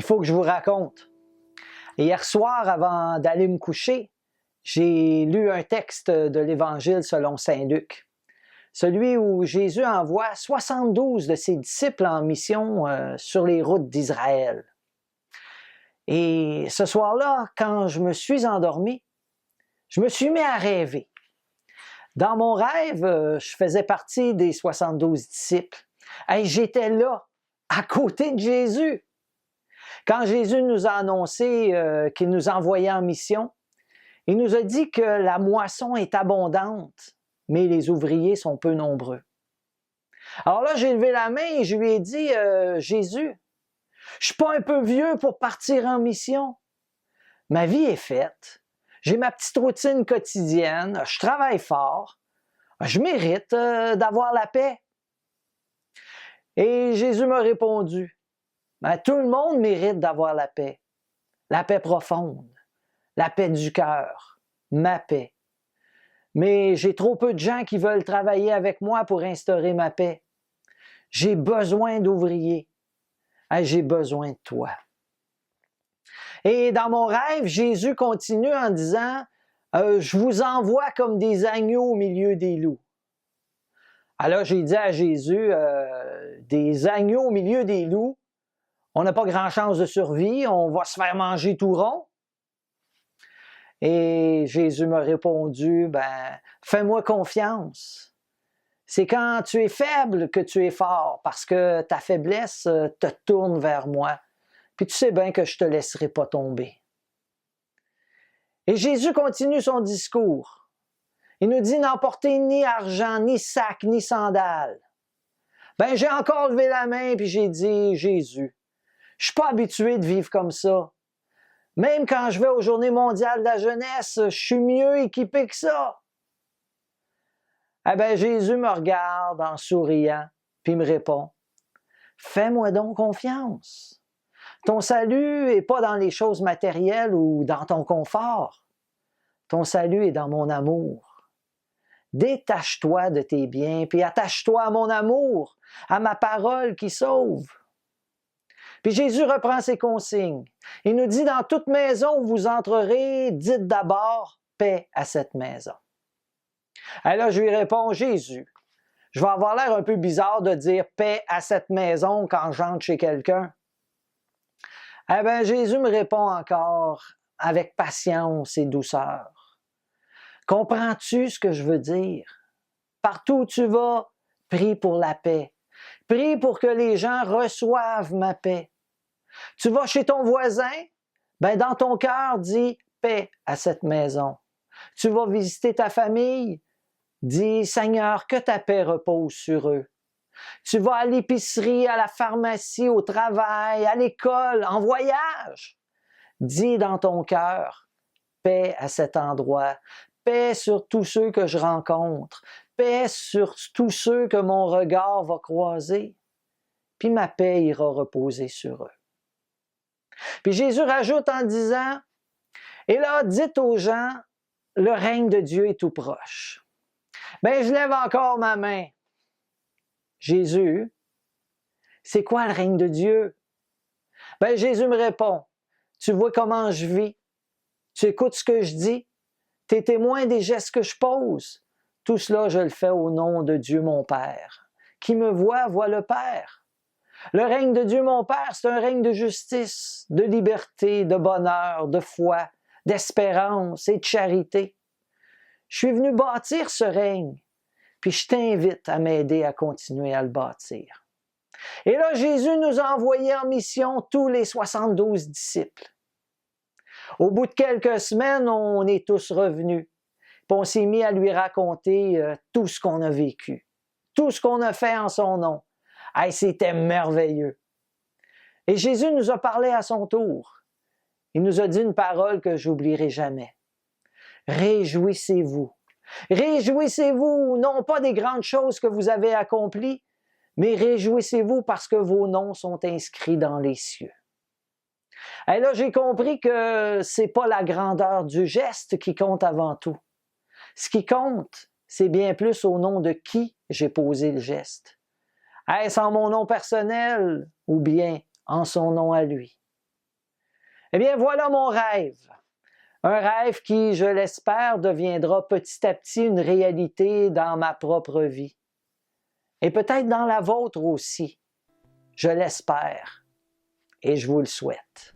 Il faut que je vous raconte. Hier soir, avant d'aller me coucher, j'ai lu un texte de l'Évangile selon saint Luc. Celui où Jésus envoie 72 de ses disciples en mission sur les routes d'Israël. Et ce soir-là, quand je me suis endormi, je me suis mis à rêver. Dans mon rêve, je faisais partie des 72 disciples. Et j'étais là, à côté de Jésus. Quand Jésus nous a annoncé qu'il nous envoyait en mission, il nous a dit que la moisson est abondante, mais les ouvriers sont peu nombreux. Alors là, j'ai levé la main et je lui ai dit, Jésus, je suis pas un peu vieux pour partir en mission. Ma vie est faite. J'ai ma petite routine quotidienne. Je travaille fort. Je mérite d'avoir la paix. Et Jésus m'a répondu, tout le monde mérite d'avoir la paix profonde, la paix du cœur, ma paix. Mais j'ai trop peu de gens qui veulent travailler avec moi pour instaurer ma paix. J'ai besoin d'ouvriers. J'ai besoin de toi. Et dans mon rêve, Jésus continue en disant, je vous envoie comme des agneaux au milieu des loups. Alors j'ai dit à Jésus, des agneaux au milieu des loups, on n'a pas grand chance de survie, on va se faire manger tout rond. Et Jésus m'a répondu, fais-moi confiance. C'est quand tu es faible que tu es fort, parce que ta faiblesse te tourne vers moi. Puis tu sais bien que je ne te laisserai pas tomber. Et Jésus continue son discours. Il nous dit, n'emportez ni argent, ni sac, ni sandales. J'ai encore levé la main, puis j'ai dit, Jésus, je ne suis pas habitué de vivre comme ça. Même quand je vais aux Journées mondiales de la jeunesse, je suis mieux équipé que ça. Jésus me regarde en souriant, puis me répond, fais-moi donc confiance. Ton salut n'est pas dans les choses matérielles ou dans ton confort. Ton salut est dans mon amour. Détache-toi de tes biens, puis attache-toi à mon amour, à ma parole qui sauve. Puis Jésus reprend ses consignes. Il nous dit, dans toute maison où vous entrerez, dites d'abord paix à cette maison. Et là, je lui réponds, Jésus, je vais avoir l'air un peu bizarre de dire paix à cette maison quand j'entre chez quelqu'un. Jésus me répond encore avec patience et douceur. Comprends-tu ce que je veux dire? Partout où tu vas, prie pour la paix. Prie pour que les gens reçoivent ma paix. Tu vas chez ton voisin, dans ton cœur, dis paix à cette maison. Tu vas visiter ta famille, dis Seigneur, que ta paix repose sur eux. Tu vas à l'épicerie, à la pharmacie, au travail, à l'école, en voyage. Dis dans ton cœur, paix à cet endroit, paix sur tous ceux que je rencontre, paix sur tous ceux que mon regard va croiser. Puis ma paix ira reposer sur eux. Puis Jésus rajoute en disant, et là, dites aux gens, le règne de Dieu est tout proche. Je lève encore ma main. Jésus, c'est quoi le règne de Dieu? Jésus me répond, tu vois comment je vis, tu écoutes ce que je dis, tu es témoin des gestes que je pose. Tout cela, je le fais au nom de Dieu mon Père. Qui me voit, voit le Père. Le règne de Dieu mon Père, c'est un règne de justice, de liberté, de bonheur, de foi, d'espérance et de charité. Je suis venu bâtir ce règne. Puis je t'invite à m'aider à continuer à le bâtir. Et là, Jésus nous a envoyés en mission tous les 72 disciples. Au bout de quelques semaines, on est tous revenus. Puis on s'est mis à lui raconter tout ce qu'on a vécu, tout ce qu'on a fait en son nom. C'était merveilleux. Et Jésus nous a parlé à son tour. Il nous a dit une parole que j'oublierai jamais. Réjouissez-vous. Réjouissez-vous, non pas des grandes choses que vous avez accomplies, mais réjouissez-vous parce que vos noms sont inscrits dans les cieux. Et là, j'ai compris que c'est pas la grandeur du geste qui compte avant tout. Ce qui compte, c'est bien plus au nom de qui j'ai posé le geste. Est-ce en mon nom personnel ou bien en son nom à lui? Eh bien, voilà mon rêve. Un rêve qui, je l'espère, deviendra petit à petit une réalité dans ma propre vie. Et peut-être dans la vôtre aussi. Je l'espère et je vous le souhaite.